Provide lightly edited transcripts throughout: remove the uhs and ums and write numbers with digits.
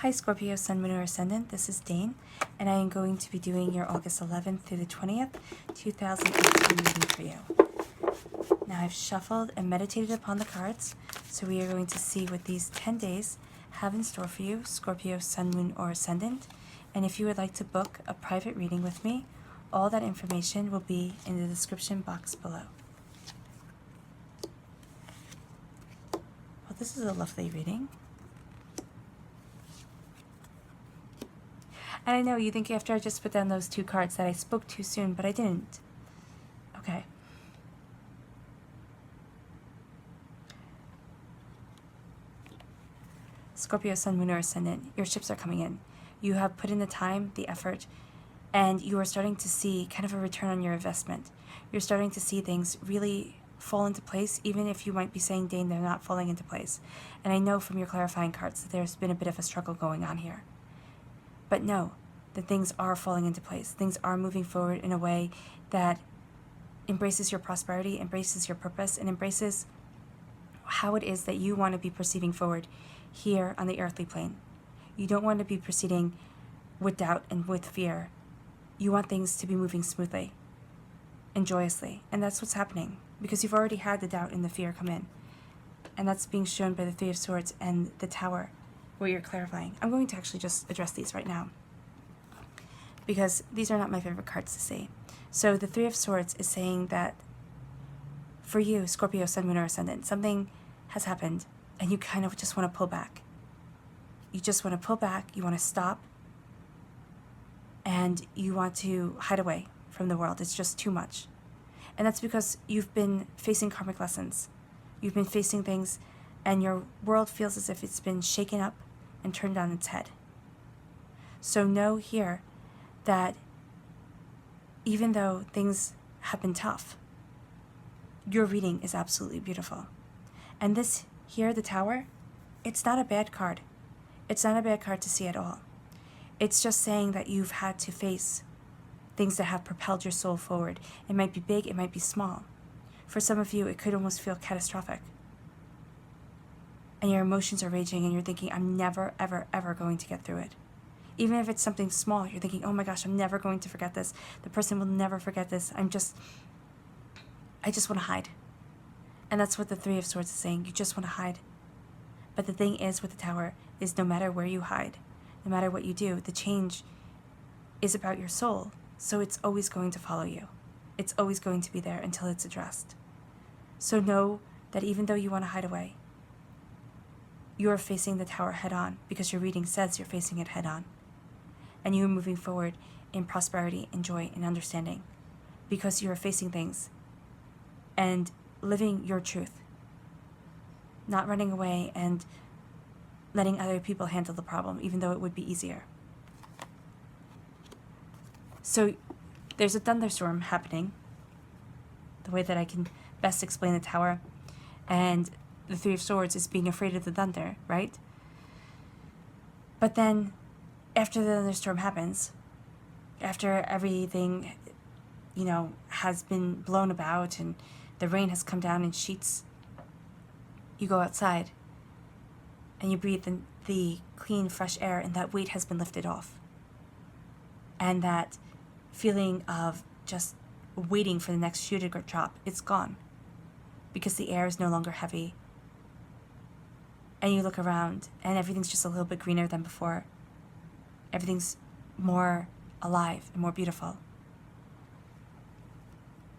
Hi Scorpio, Sun, Moon, or Ascendant. This is Dane, and I am going to be doing your August 11th through the 20th, 2018 reading for you. Now I've shuffled and meditated upon the cards, so we are going to see what these 10 days have in store for you, Scorpio, Sun, Moon, or Ascendant. And if you would like to book a private reading with me, all that information will be in the description box below. Well, this is a lovely reading. And I know you think after I just put down those two cards that I spoke too soon, but I didn't. Okay. Scorpio, Sun, Moon, or Ascendant, your ships are coming in. You have put in the time, the effort, and you are starting to see kind of a return on your investment. You're starting to see things really fall into place, even if you might be saying, Dane, they're not falling into place. And I know from your clarifying cards that there's been a bit of a struggle going on here. But know that things are falling into place. Things are moving forward in a way that embraces your prosperity, embraces your purpose, and embraces how it is that you want to be perceiving forward here on the earthly plane. You don't want to be proceeding with doubt and with fear. You want things to be moving smoothly and joyously. And that's what's happening, because you've already had the doubt and the fear come in. And that's being shown by the Three of Swords and the Tower, where you're clarifying. I'm going to actually just address these right now, because these are not my favorite cards to see. So the Three of Swords is saying that for you, Scorpio, Sun, Moon, or Ascendant, something has happened and you kind of just want to pull back. You just want to pull back, you want to stop, and you want to hide away from the world. It's just too much. And that's because you've been facing karmic lessons. You've been facing things and your world feels as if it's been shaken up and turned on its head. So know here that even though things have been tough, your reading is absolutely beautiful. And this here, the Tower, it's not a bad card. It's not a bad card to see at all. It's just saying that you've had to face things that have propelled your soul forward. It might be big, it might be small. For some of you, it could almost feel catastrophic. And your emotions are raging and you're thinking, I'm never, ever, ever going to get through it. Even if it's something small, you're thinking, oh my gosh, I'm never going to forget this. The person will never forget this. I just want to hide. And that's what the Three of Swords is saying. You just want to hide. But the thing is with the Tower is no matter where you hide, no matter what you do, the change is about your soul. So it's always going to follow you. It's always going to be there until it's addressed. So know that even though you want to hide away, you are facing the Tower head on, because your reading says you're facing it head on. And you are moving forward in prosperity and joy and understanding, because you are facing things and living your truth, not running away and letting other people handle the problem, even though it would be easier. So there's a thunderstorm happening, the way that I can best explain the Tower, and the Three of Swords is being afraid of the thunder, right? But then after the thunderstorm happens, after everything, has been blown about and the rain has come down in sheets, you go outside and you breathe the clean, fresh air, and that weight has been lifted off. And that feeling of just waiting for the next shoe to drop, it's gone, because the air is no longer heavy. And you look around and everything's just a little bit greener than before. Everything's more alive and more beautiful.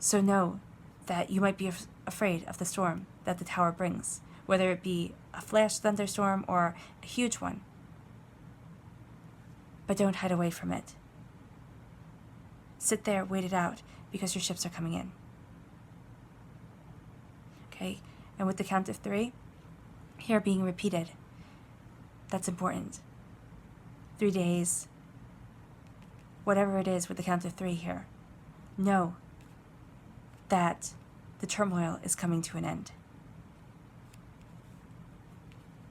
So know that you might be afraid of the storm that the Tower brings, whether it be a flash thunderstorm or a huge one. But don't hide away from it. Sit there, wait it out, because your ships are coming in. Okay? And with the count of 3, here being repeated, that's important. 3 days, whatever it is with the count of 3 here, know that the turmoil is coming to an end.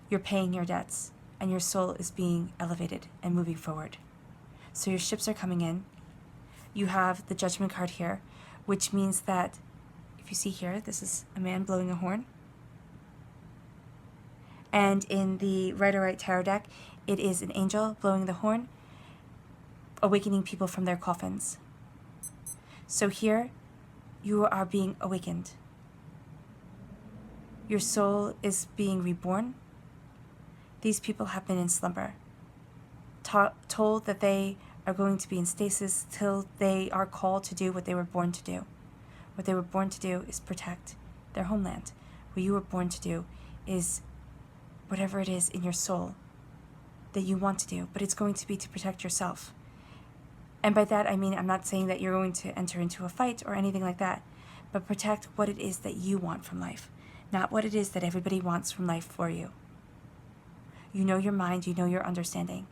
You're paying your debts, and your soul is being elevated and moving forward. So your ships are coming in. You have the Judgment card here, which means that, if you see here, this is a man blowing a horn. And in the Rider-Waite Tarot deck, it is an angel blowing the horn, awakening people from their coffins. So here, you are being awakened. Your soul is being reborn. These people have been in slumber, told that they are going to be in stasis till they are called to do what they were born to do. What they were born to do is protect their homeland. What you were born to do is whatever it is in your soul that you want to do, but it's going to be to protect yourself. And by that, I mean, I'm not saying that you're going to enter into a fight or anything like that, but protect what it is that you want from life, not what it is that everybody wants from life for you. You know your mind, you know your understanding,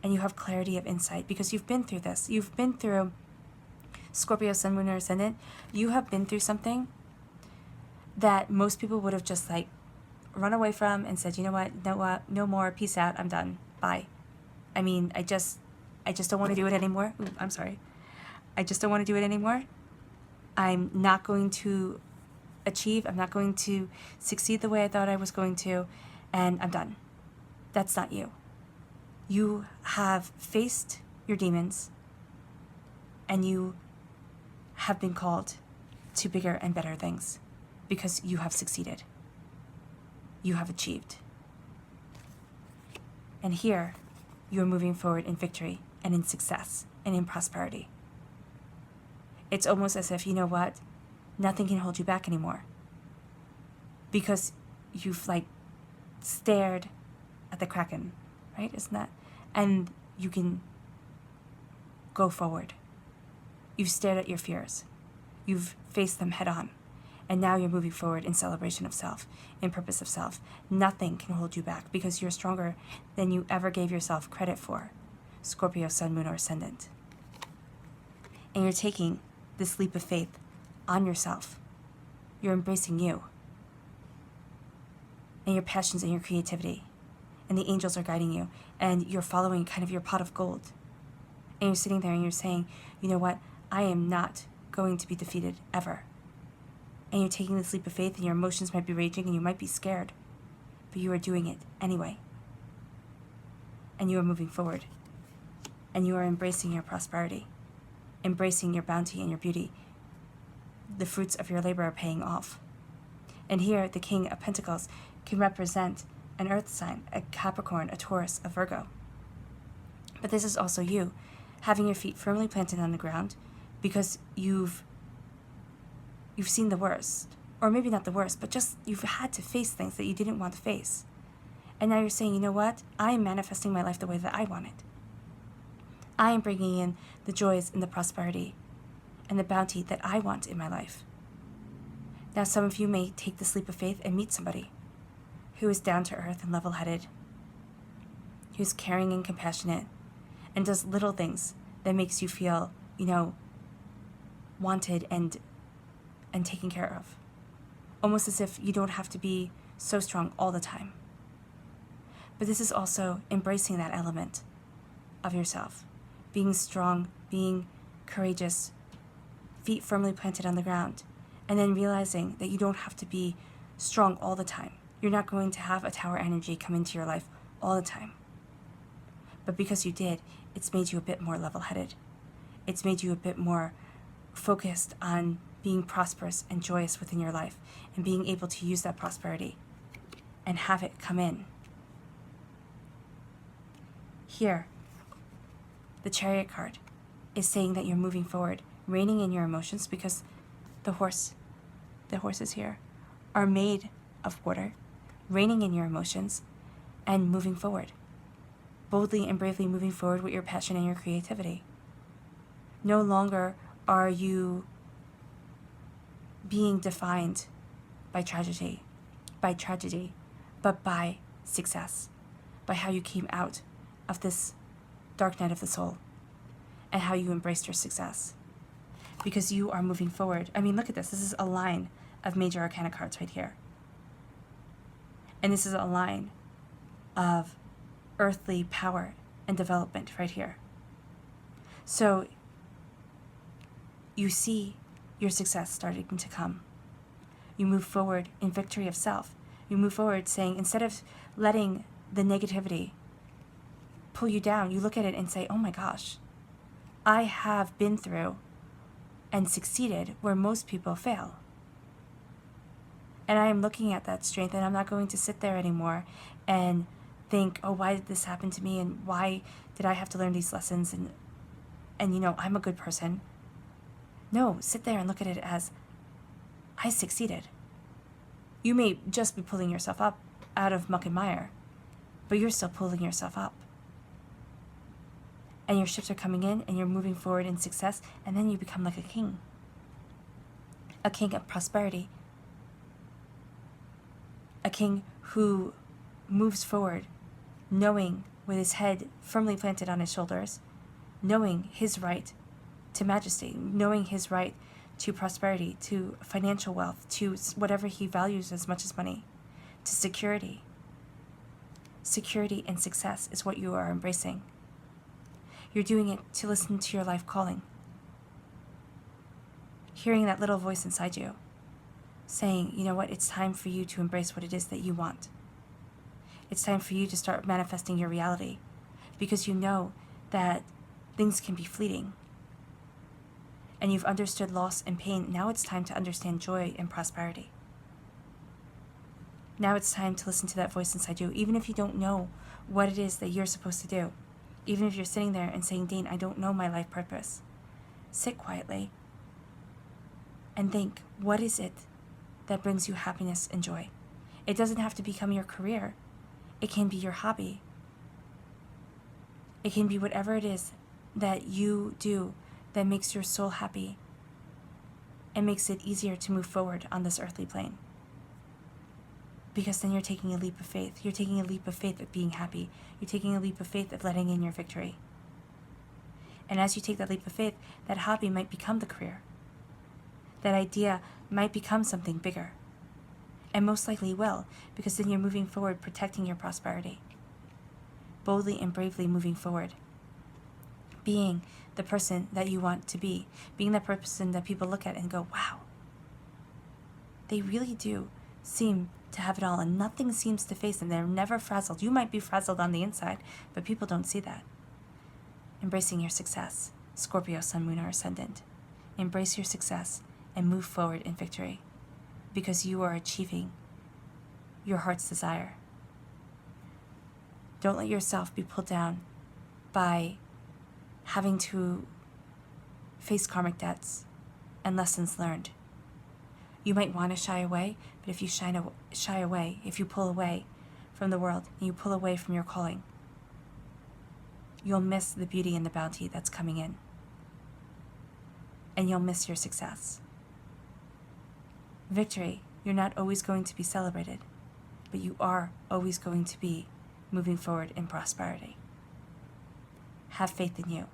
and you have clarity of insight because you've been through this. You've been through Scorpio, Sun, Moon, or Ascendant. You have been through something that most people would have just like run away from and said, you know what, no more, peace out, I'm done, bye. I mean, I just don't want to do it anymore. Ooh, I'm sorry. I just don't want to do it anymore. I'm not going to achieve, I'm not going to succeed the way I thought I was going to, and I'm done. That's not you. You have faced your demons, and you have been called to bigger and better things because you have succeeded. You have achieved. And here, you're moving forward in victory and in success and in prosperity. It's almost as if, you know what, nothing can hold you back anymore because you've like stared at the Kraken, right? Isn't that? And you can go forward. You've stared at your fears. You've faced them head on. And now you're moving forward in celebration of self, in purpose of self. Nothing can hold you back because you're stronger than you ever gave yourself credit for. Scorpio, Sun, Moon, or Ascendant. And you're taking this leap of faith on yourself. You're embracing you and your passions and your creativity. And the angels are guiding you. And you're following kind of your pot of gold. And you're sitting there and you're saying, you know what? I am not going to be defeated ever. And you're taking this leap of faith and your emotions might be raging and you might be scared. But you are doing it anyway. And you are moving forward. And you are embracing your prosperity. Embracing your bounty and your beauty. The fruits of your labor are paying off. And here, the King of Pentacles can represent an earth sign, a Capricorn, a Taurus, a Virgo. But this is also you, having your feet firmly planted on the ground because you've seen the worst. Or maybe not the worst, but just you've had to face things that you didn't want to face. And now you're saying, you know what? I am manifesting my life the way that I want it. I am bringing in the joys and the prosperity and the bounty that I want in my life. Now, some of you may take this leap of faith and meet somebody who is down to earth and level-headed, who's caring and compassionate, and does little things that makes you feel, you know, wanted and taken care of. Almost as if you don't have to be so strong all the time. But this is also embracing that element of yourself. Being strong, being courageous, feet firmly planted on the ground, and then realizing that you don't have to be strong all the time. You're not going to have a tower energy come into your life all the time. But because you did, it's made you a bit more level-headed. It's made you a bit more focused on being prosperous and joyous within your life and being able to use that prosperity and have it come in. Here, the Chariot card is saying that you're moving forward, reining in your emotions because the horses here are made of water, reining in your emotions and moving forward. Boldly and bravely moving forward with your passion and your creativity. No longer are you being defined by tragedy, but by success, by how you came out of this dark night of the soul and how you embraced your success. Because you are moving forward. I mean, look at this. This is a line of major arcana cards right here. And this is a line of earthly power and development right here. So you see your success starting to come. You move forward in victory of self. You move forward saying, instead of letting the negativity pull you down, you look at it and say, oh my gosh, I have been through and succeeded where most people fail. And I am looking at that strength, and I'm not going to sit there anymore and think, oh, why did this happen to me, and why did I have to learn these lessons, and I'm a good person. No, sit there and look at it as, I succeeded. You may just be pulling yourself up out of muck and mire, but you're still pulling yourself up. And your ships are coming in, and you're moving forward in success, and then you become like a king of prosperity, a king who moves forward, knowing, with his head firmly planted on his shoulders, knowing his right to majesty, knowing his right to prosperity, to financial wealth, to whatever he values as much as money, to security. Security and success is what you are embracing. You're doing it to listen to your life calling. Hearing that little voice inside you saying, you know what, it's time for you to embrace what it is that you want. It's time for you to start manifesting your reality, because you know that things can be fleeting. And you've understood loss and pain. Now it's time to understand joy and prosperity. Now it's time to listen to that voice inside you, even if you don't know what it is that you're supposed to do. Even if you're sitting there and saying, Dane, I don't know my life purpose. Sit quietly and think, what is it that brings you happiness and joy? It doesn't have to become your career. It can be your hobby. It can be whatever it is that you do that makes your soul happy and makes it easier to move forward on this earthly plane. Because then you're taking a leap of faith. You're taking a leap of faith of being happy. You're taking a leap of faith of letting in your victory. And as you take that leap of faith, that hobby might become the career. That idea might become something bigger. And most likely will, because then you're moving forward, protecting your prosperity. Boldly and bravely moving forward. Being the person that you want to be. Being that person that people look at and go, wow, they really do seem to have it all, and nothing seems to face them. They're never frazzled. You might be frazzled on the inside, but people don't see that. Embracing your success. Scorpio, Sun, Moon, or Ascendant. Embrace your success and move forward in victory, because you are achieving your heart's desire. Don't let yourself be pulled down by having to face karmic debts and lessons learned. You might want to shy away, but if you shy away, if you pull away from the world and you pull away from your calling, you'll miss the beauty and the bounty that's coming in. And you'll miss your success. Victory, you're not always going to be celebrated, but you are always going to be moving forward in prosperity. Have faith in you,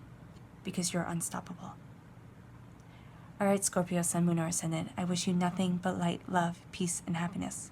because you're unstoppable. All right, Scorpio, Sun, Moon, or Ascendant, I wish you nothing but light, love, peace, and happiness.